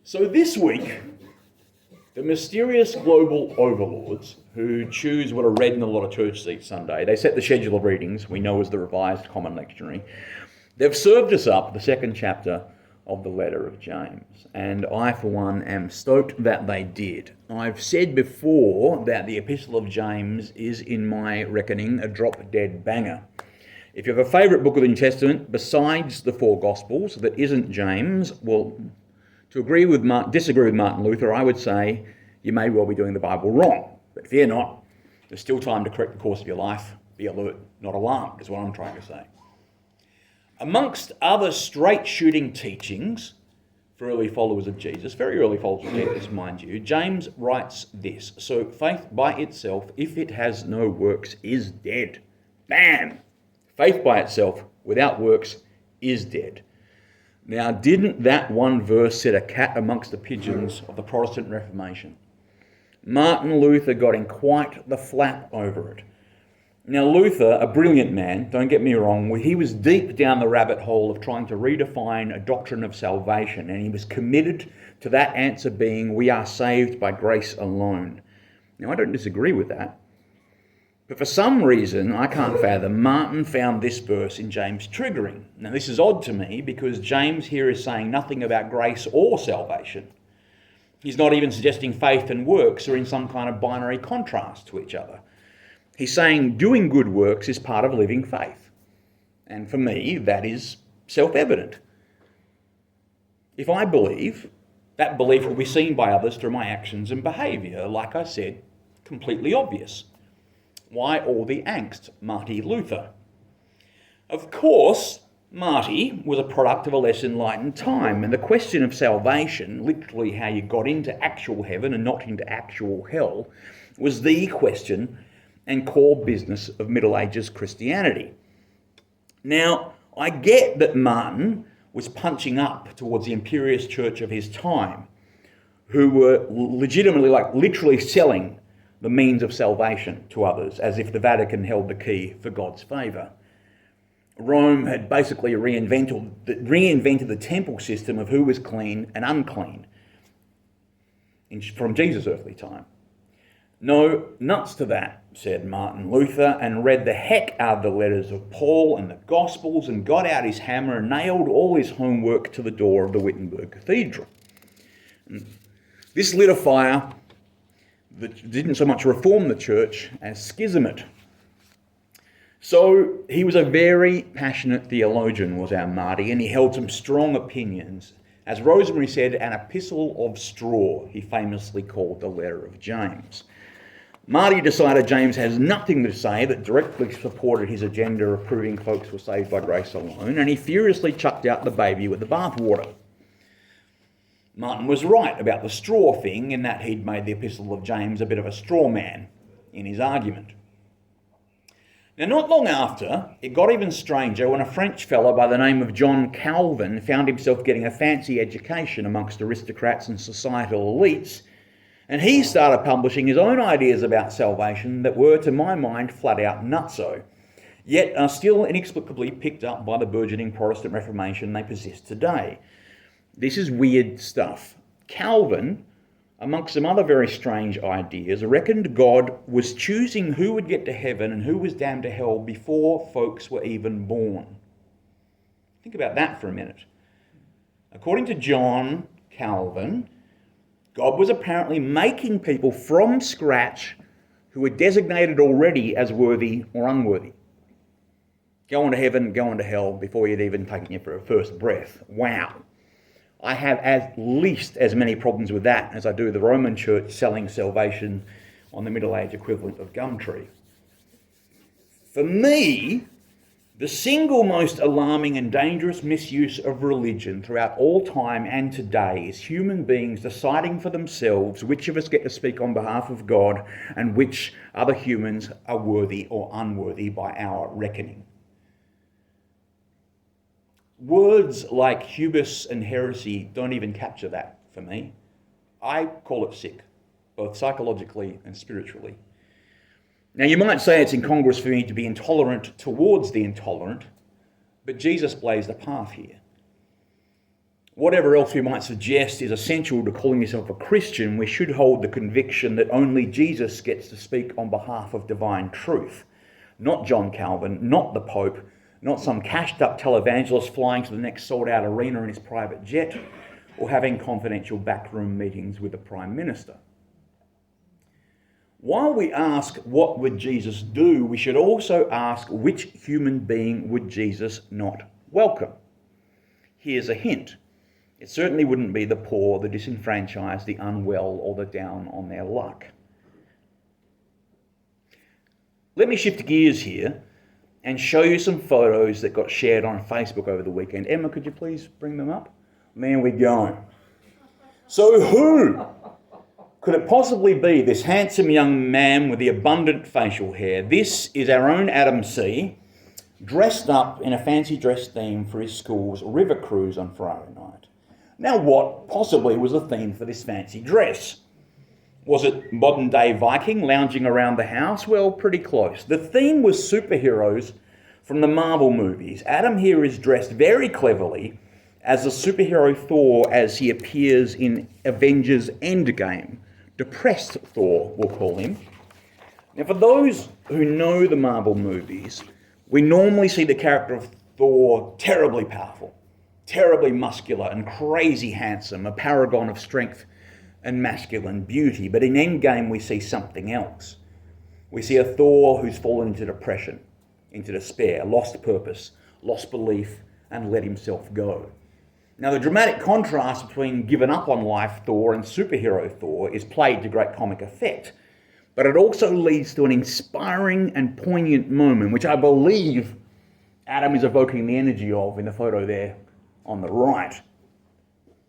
So this week, the mysterious global overlords who choose what are read in a lot of churches each Sunday, they set the schedule of readings we know as the Revised Common Lectionary. They've served us up the second chapter of the letter of James, and I, for one, am stoked that they did. I've said before that the Epistle of James is, in my reckoning, a drop-dead banger. If you have a favourite book of the New Testament besides the four Gospels that isn't James, well, to disagree with Martin Luther, I would say you may well be doing the Bible wrong. But fear not, there's still time to correct the course of your life. Be alert, not alarmed, is what I'm trying to say. Amongst other straight-shooting teachings for early followers of Jesus, very early followers of Jesus, mind you, James writes this: so faith by itself, if it has no works, is dead. Bam! Faith by itself, without works, is dead. Now, didn't that one verse set a cat amongst the pigeons of the Protestant Reformation? Martin Luther got in quite the flap over it. Now, Luther, a brilliant man, don't get me wrong, he was deep down the rabbit hole of trying to redefine a doctrine of salvation, and he was committed to that answer being, we are saved by grace alone. Now, I don't disagree with that. But for some reason, I can't fathom, Martin found this verse in James triggering. Now, this is odd to me because James here is saying nothing about grace or salvation. He's not even suggesting faith and works are in some kind of binary contrast to each other. He's saying doing good works is part of living faith. And for me, that is self-evident. If I believe, that belief will be seen by others through my actions and behaviour. Like I said, completely obvious. Why all the angst, Marty Luther? Of course, Marty was a product of a less enlightened time, and the question of salvation, literally how you got into actual heaven and not into actual hell, was the question and core business of Middle Ages Christianity. Now, I get that Martin was punching up towards the imperious church of his time, who were legitimately, literally selling the means of salvation to others, as if the Vatican held the key for God's favour. Rome had basically reinvented the temple system of who was clean and unclean from Jesus' earthly time. No, nuts to that, said Martin Luther, and read the heck out of the letters of Paul and the Gospels and got out his hammer and nailed all his homework to the door of the Wittenberg Cathedral. And this lit a fire that didn't so much reform the church as schism it. So he was a very passionate theologian, was our Marty, and he held some strong opinions. As Rosemary said, an epistle of straw, he famously called the letter of James. Marty decided James has nothing to say that directly supported his agenda of proving folks were saved by grace alone, and he furiously chucked out the baby with the bathwater. Martin was right about the straw thing in that he'd made the Epistle of James a bit of a straw man in his argument. Now, not long after, it got even stranger when a French fellow by the name of John Calvin found himself getting a fancy education amongst aristocrats and societal elites, and he started publishing his own ideas about salvation that were, to my mind, flat out nutso, yet are still inexplicably picked up by the burgeoning Protestant Reformation they persist today. This is weird stuff. Calvin, amongst some other very strange ideas, reckoned God was choosing who would get to heaven and who was damned to hell before folks were even born. Think about that for a minute. According to John Calvin, God was apparently making people from scratch who were designated already as worthy or unworthy. Go on to heaven, go on to hell before you'd even taken your first breath. Wow. I have at least as many problems with that as I do the Roman Church selling salvation on the Middle Age equivalent of Gumtree. For me, the single most alarming and dangerous misuse of religion throughout all time and today is human beings deciding for themselves which of us get to speak on behalf of God and which other humans are worthy or unworthy by our reckoning. Words like hubris and heresy don't even capture that for me. I call it sick, both psychologically and spiritually. Now, you might say it's incongruous for me to be intolerant towards the intolerant, but Jesus blazed a path here. whatever else we might suggest is essential to calling yourself a Christian, we should hold the conviction that only Jesus gets to speak on behalf of divine truth. Not John Calvin, not the Pope, not some cashed-up televangelist flying to the next sold-out arena in his private jet, or having confidential backroom meetings with the Prime Minister. While we ask, what would Jesus do, we should also ask, which human being would Jesus not welcome? Here's a hint. It certainly wouldn't be the poor, the disenfranchised, the unwell, or the down on their luck. Let me shift gears here and show you some photos that got shared on Facebook over the weekend. Emma, could you please bring them up? There we go. So who could it possibly be, this handsome young man with the abundant facial hair? This is our own Adam C., dressed up in a fancy dress theme for his school's river cruise on Friday night. Now, what possibly was the theme for this fancy dress? Was it modern-day Viking lounging around the house? Well, pretty close. The theme was superheroes from the Marvel movies. Adam here is dressed very cleverly as the superhero Thor as he appears in Avengers Endgame. Depressed Thor, we'll call him. Now, for those who know the Marvel movies, we normally see the character of Thor terribly powerful, terribly muscular and crazy handsome, a paragon of strength and masculine beauty. But in Endgame, we see something else. We see a Thor who's fallen into depression, into despair, lost purpose, lost belief, and let himself go. Now, the dramatic contrast between given up on life Thor and superhero Thor is played to great comic effect, but it also leads to an inspiring and poignant moment, which I believe Adam is evoking the energy of in the photo there on the right,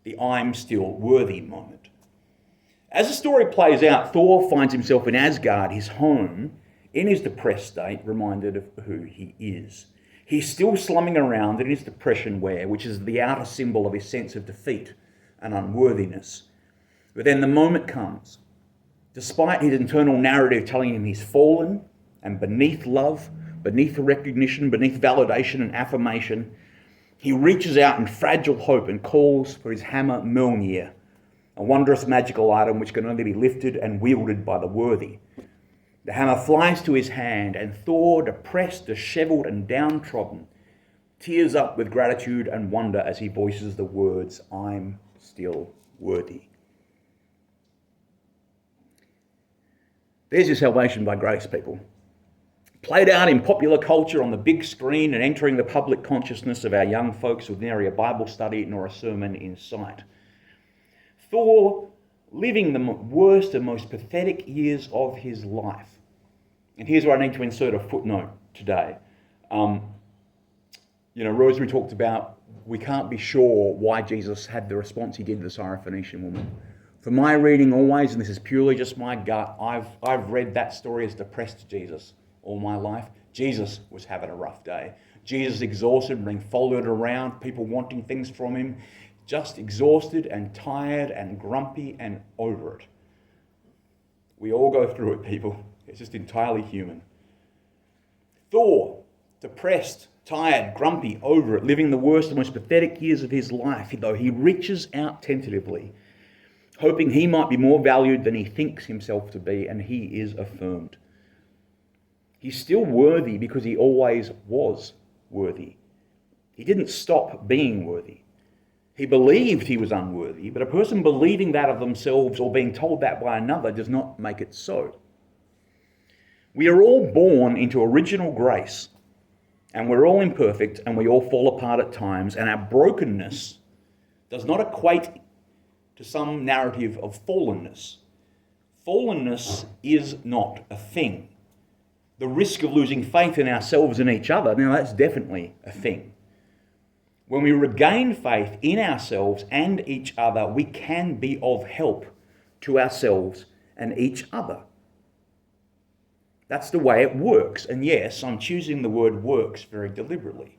the I'm still worthy moment. As the story plays out, Thor finds himself in Asgard, his home, in his depressed state, reminded of who he is. He's still slumming around in his depression wear, which is the outer symbol of his sense of defeat and unworthiness. But then the moment comes. Despite his internal narrative telling him he's fallen and beneath love, beneath recognition, beneath validation and affirmation, he reaches out in fragile hope and calls for his hammer Mjolnir, a wondrous magical item which can only be lifted and wielded by the worthy. The hammer flies to his hand, and Thor, depressed, dishevelled, and downtrodden, tears up with gratitude and wonder as he voices the words, I'm still worthy. There's your salvation by grace, people. Played out in popular culture on the big screen and entering the public consciousness of our young folks with nary a Bible study nor a sermon in sight. Thor living the worst and most pathetic years of his life. And here's where I need to insert a footnote today. Rosemary talked about we can't be sure why Jesus had the response he did to the Syrophoenician woman. For my reading always, and this is purely just my gut, I've read that story as depressed Jesus all my life. Jesus was having a rough day. Jesus exhausted, being followed around, people wanting things from him, just exhausted and tired and grumpy and over it. We all go through it, people. It's just entirely human. Thor, depressed, tired, grumpy, over it, living the worst and most pathetic years of his life, though he reaches out tentatively, hoping he might be more valued than he thinks himself to be, and he is affirmed. He's still worthy because he always was worthy. He didn't stop being worthy. He believed he was unworthy, but a person believing that of themselves or being told that by another does not make it so. We are all born into original grace, and we're all imperfect, and we all fall apart at times, and our brokenness does not equate to some narrative of fallenness. Fallenness is not a thing. The risk of losing faith in ourselves and each other, now that's definitely a thing. When we regain faith in ourselves and each other, we can be of help to ourselves and each other. That's the way it works. And yes, I'm choosing the word works very deliberately.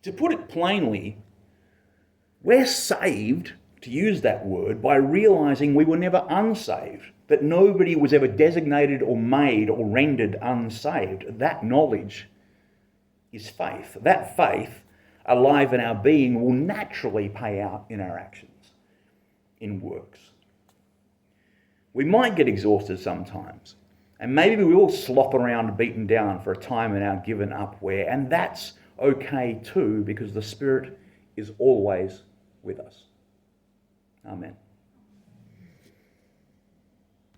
To put it plainly, we're saved, to use that word, by realizing we were never unsaved, that nobody was ever designated or made or rendered unsaved. That knowledge is faith. That faith alive in our being will naturally pay out in our actions, in works. We might get exhausted sometimes, and maybe we will slop around beaten down for a time in our given up wear, and that's okay too, because the Spirit is always with us. Amen.